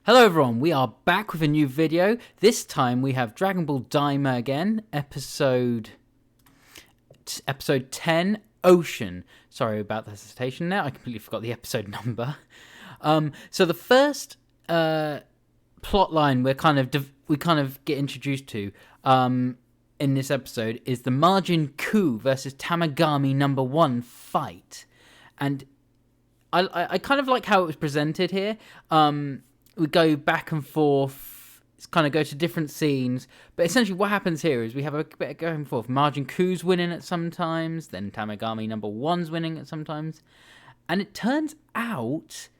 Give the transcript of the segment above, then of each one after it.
Hello everyone, we are back with a new video. This time we have Dragon Ball Daima again, episode 10, Ocean. Sorry about the hesitation there, I completely forgot the episode number. So the first plot line we kind of get introduced to in this episode is the Majin Ku versus Tamagami number 1 fight. And I kind of like how it was presented here. We go back and forth, kind of go to different scenes, but essentially what happens here is we have a bit of going and forth. Majin Ku's winning at sometimes, then Tamagami number 1's winning at sometimes, and it turns out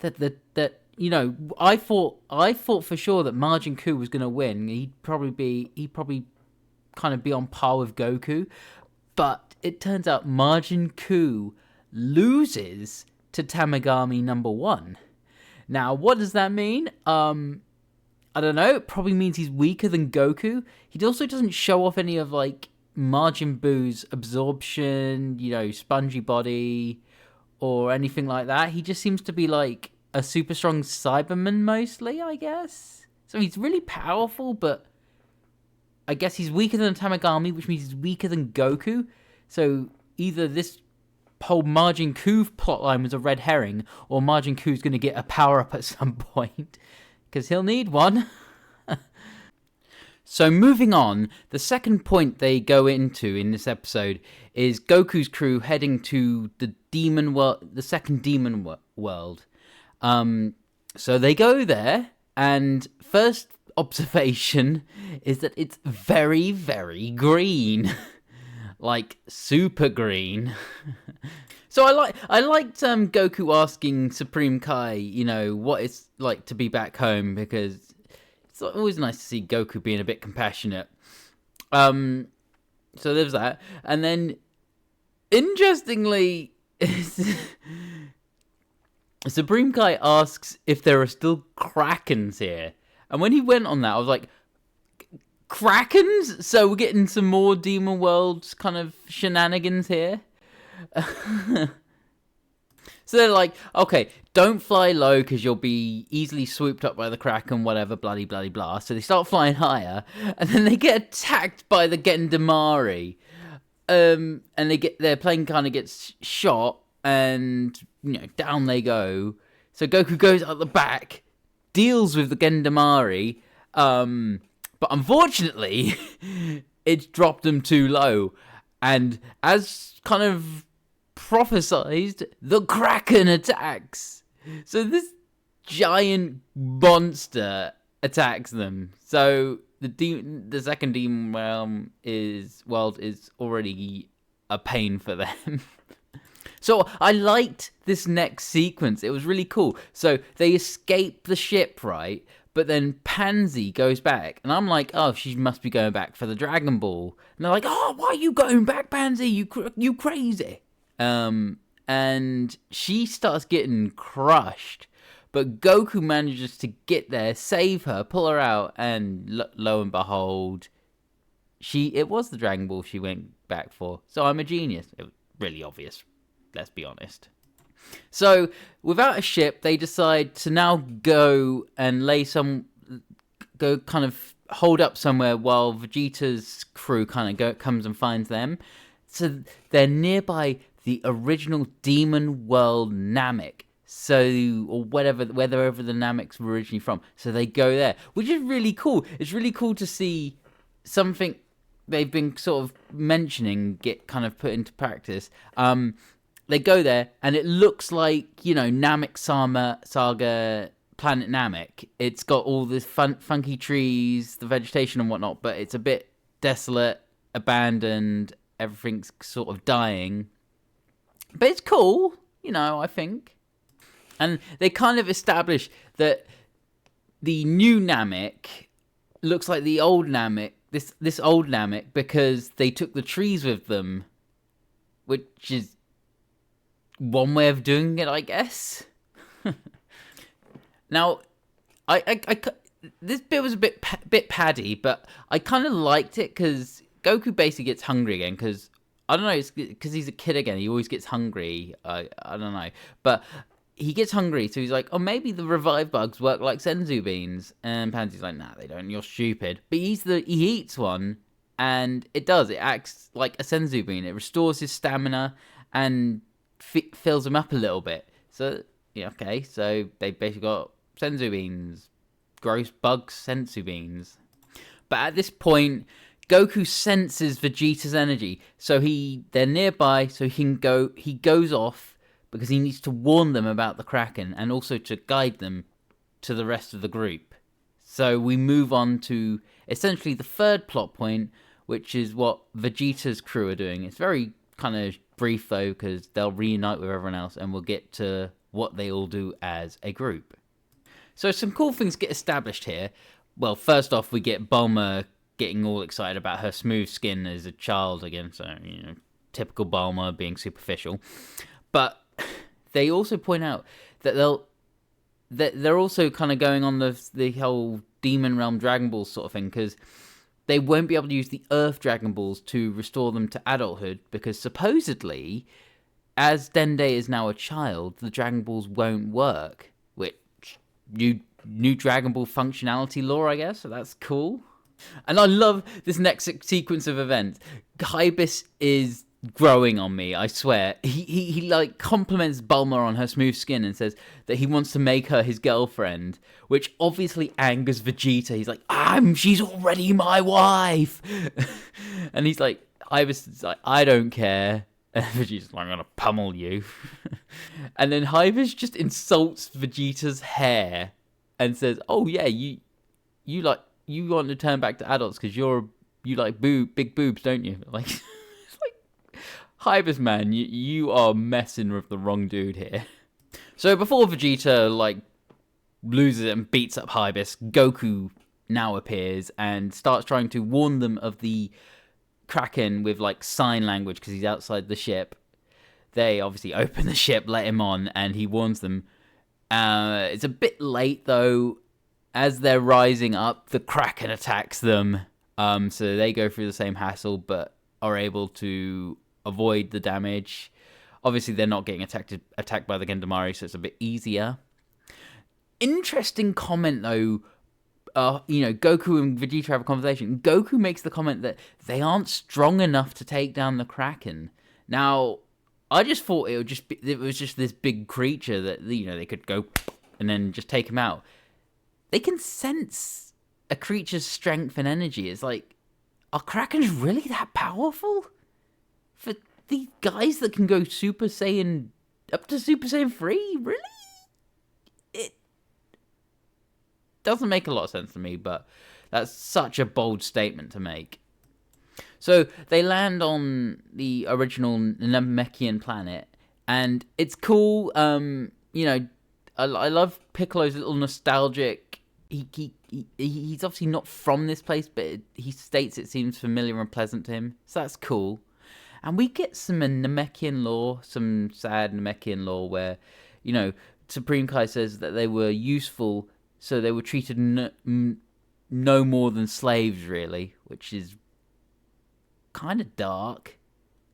that I thought for sure that Majin Ku was going to win. He'd probably kind of be on par with Goku, but it turns out Majin Ku loses to Tamagami number 1. Now, what does that mean? I don't know. It probably means he's weaker than Goku. He also doesn't show off any of, Majin Buu's absorption, spongy body, or anything like that. He just seems to be, a super strong Cyberman, mostly, I guess. So he's really powerful, but I guess he's weaker than Tamagami, which means he's weaker than Goku. So either this whole Majin Ku plotline was a red herring, or Majin Ku's going to get a power-up at some point, because he'll need one. So moving on, the second point they go into in this episode is Goku's crew heading to the demon world, the second demon world. So they go there, and first observation is that it's very, very green. Like super green. So I liked Goku asking Supreme Kai, what it's like to be back home, because it's always nice to see Goku being a bit compassionate. So there's that, and then interestingly, Supreme Kai asks if there are still Krakens here, and when he went on that, I was like, Krakens? So we're getting some more Demon World kind of shenanigans here. So they're like, okay, don't fly low because you'll be easily swooped up by the Kraken, whatever, bloody, bloody, blah. So they start flying higher, and then they get attacked by the Gendamari. And their plane kind of gets shot, and, down they go. So Goku goes out the back, deals with the Gendamari, but unfortunately, it's dropped them too low. And as kind of prophesized, the Kraken attacks. So this giant monster attacks them. So the second demon realm world is already a pain for them. So I liked this next sequence. It was really cool. So they escape the ship, right? But then Pansy goes back, and I'm like, oh, she must be going back for the Dragon Ball. And they're like, oh, why are you going back, Pansy? You crazy. And she starts getting crushed. But Goku manages to get there, save her, pull her out, and lo and behold, it was the Dragon Ball she went back for. So I'm a genius. It was really obvious, let's be honest. So, without a ship, they decide to now go and kind of hold up somewhere while Vegeta's crew kind of comes and finds them. So, they're nearby the original Demon World Namek. So, or wherever the Nameks were originally from. So, they go there, which is really cool. It's really cool to see something they've been sort of mentioning get kind of put into practice. They go there, and it looks like, Namek Saga Planet Namek. It's got all this funky trees, the vegetation and whatnot, but it's a bit desolate, abandoned, everything's sort of dying. But it's cool, I think. And they kind of establish that the new Namek looks like the old Namek, this old Namek, because they took the trees with them, which is one way of doing it, I guess. Now, this bit was a bit paddy, but I kind of liked it because Goku basically gets hungry again. Because I don't know, it's because he's a kid again. He always gets hungry. I don't know, but he gets hungry, so he's like, oh, maybe the revive bugs work like senzu beans. And Pansy's like, nah, they don't, you're stupid. But he eats one, and it does. It acts like a senzu bean. It restores his stamina and fills him up a little bit. So, yeah, okay, so they basically got senzu beans. Gross bug senzu beans. But at this point, Goku senses Vegeta's energy. So they're nearby, so he goes off, because he needs to warn them about the Kraken and also to guide them to the rest of the group. So we move on to essentially the third plot point, which is what Vegeta's crew are doing. It's very kind of brief though, because they'll reunite with everyone else and we'll get to what they all do as a group. So some cool things get established here. Well, first off, we get Bulma getting all excited about her smooth skin as a child again. So, typical Bulma being superficial. But they also point out that they're also kind of going on the whole Demon Realm Dragon Balls sort of thing, because they won't be able to use the Earth Dragon Balls to restore them to adulthood, because supposedly, as Dende is now a child, the Dragon Balls won't work. Which, new Dragon Ball functionality lore, I guess, so that's cool. And I love this next sequence of events. Hybis is growing on me, I swear. He like compliments Bulma on her smooth skin and says that he wants to make her his girlfriend, which obviously angers Vegeta. He's like, she's already my wife. And he's like, Hybis is like, I don't care. And Vegeta's like, I'm gonna pummel you. And then Hybis just insults Vegeta's hair and says, oh yeah, you want to turn back to adults because you like big boobs, don't you? Like, it's like, Hybis, man, you are messing with the wrong dude here. So before Vegeta like loses it and beats up Hybis, Goku now appears and starts trying to warn them of the Kraken with like sign language because he's outside the ship. They obviously open the ship, let him on, and he warns them. It's a bit late though. As they're rising up, the Kraken attacks them. So they go through the same hassle, but are able to avoid the damage. Obviously, they're not getting attacked by the Gendamari, so it's a bit easier. Interesting comment, though. Goku and Vegeta have a conversation. Goku makes the comment that they aren't strong enough to take down the Kraken. Now, I just thought it was just this big creature that they could go and then just take him out. They can sense a creature's strength and energy. It's like, are Krakens really that powerful? For the guys that can go Super Saiyan up to Super Saiyan 3? Really? It doesn't make a lot of sense to me, but that's such a bold statement to make. So they land on the original Namekian planet, and it's cool. I love Piccolo's little nostalgic. He's obviously not from this place, but he states it seems familiar and pleasant to him, so that's cool. And we get some Namekian lore, some sad Namekian lore, where Supreme Kai says that they were useful, so they were treated no more than slaves, really, which is kind of dark,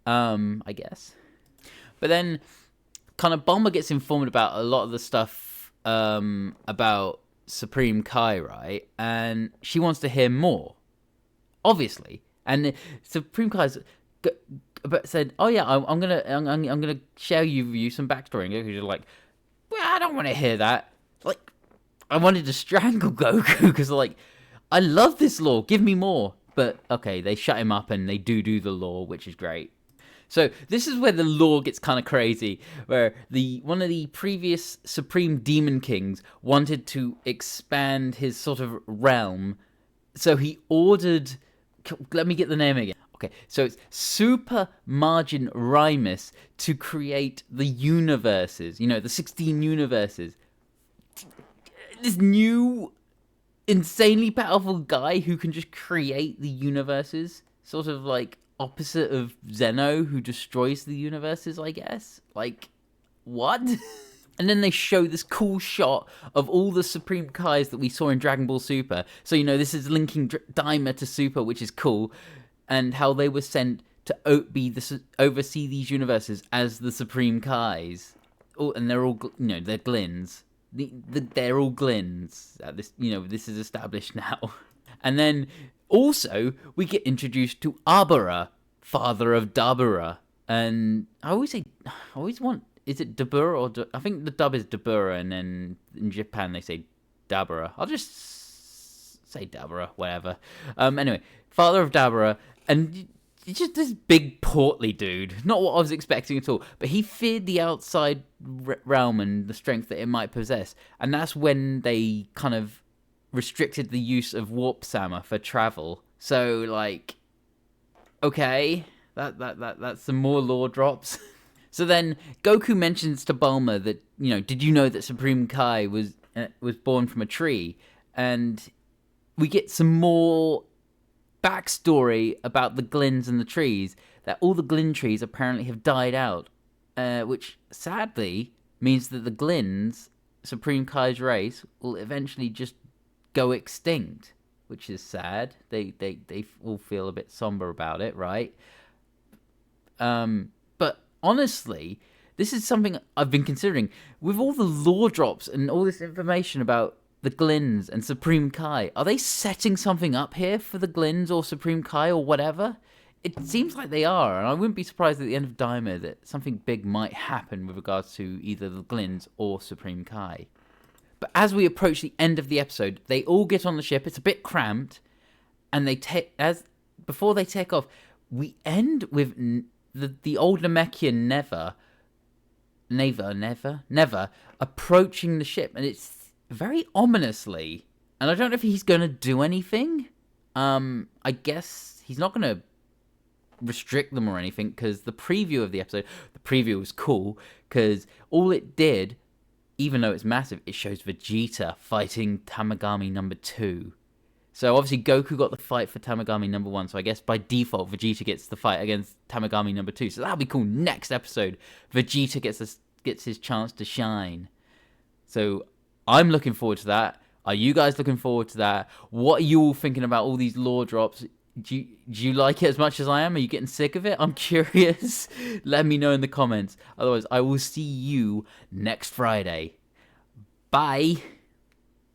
I guess. But then, kind of Bulma gets informed about a lot of the stuff about Supreme Kai, right? And she wants to hear more, obviously. And Supreme Kai's said, "Oh yeah, I'm gonna share you some backstory." And Goku's like, "Well, I don't want to hear that. Like, I wanted to strangle Goku because like, I love this lore. Give me more." But okay, they shut him up and they do the lore, which is great. So this is where the lore gets kind of crazy, where one of the previous Supreme Demon Kings wanted to expand his sort of realm, so he ordered. Let me get the name again. Okay, so it's Super Margin Rimus to create the universes. The 16 universes. This new, insanely powerful guy who can just create the universes, sort of like opposite of Zeno, who destroys the universes, I guess. Like, what? And then they show this cool shot of all the Supreme Kais that we saw in Dragon Ball Super. So, this is linking Daima to Super, which is cool. And how they were sent to oversee these universes as the Supreme Kais. and they're all they're Glins. They're all Glins. This this is established now. And then also we get introduced to Abara, father of Dabura, and I always want, is it Dabura or I think the dub is Dabura, and then in Japan they say Dabura. I'll just say Dabura, whatever. Anyway, father of Dabura, and he's just this big portly dude. Not what I was expecting at all. But he feared the outside realm and the strength that it might possess. And that's when they kind of restricted the use of warp sama for travel. So, like, okay, that's some more lore drops. So then Goku mentions to Bulma that, did you know that Supreme Kai was born from a tree? And we get some more backstory about the Glins and the trees, that all the Glin trees apparently have died out, which sadly means that the Glins, Supreme Kai's race, will eventually just go extinct, which is sad. They all feel a bit somber about it, right? But honestly, this is something I've been considering. With all the lore drops and all this information about the Glins and Supreme Kai, are they setting something up here for the Glins or Supreme Kai or whatever? It seems like they are, and I wouldn't be surprised at the end of Daima that something big might happen with regards to either the Glins or Supreme Kai. But as we approach the end of the episode, they all get on the ship. It's a bit cramped, and before they take off, we end with the old Namekian Never approaching the ship, and it's very ominously, and I don't know if he's going to do anything. I guess he's not going to restrict them or anything, because the preview of the preview was cool, because all it did, even though it's massive, it shows Vegeta fighting Tamagami number 2. So obviously Goku got the fight for Tamagami number 1, so I guess by default Vegeta gets the fight against Tamagami number 2. So that'll be cool. Next episode, Vegeta gets his chance to shine. So I'm looking forward to that. Are you guys looking forward to that? What are you all thinking about all these lore drops? Do you like it as much as I am? Are you getting sick of it? I'm curious. Let me know in the comments. Otherwise, I will see you next Friday. Bye.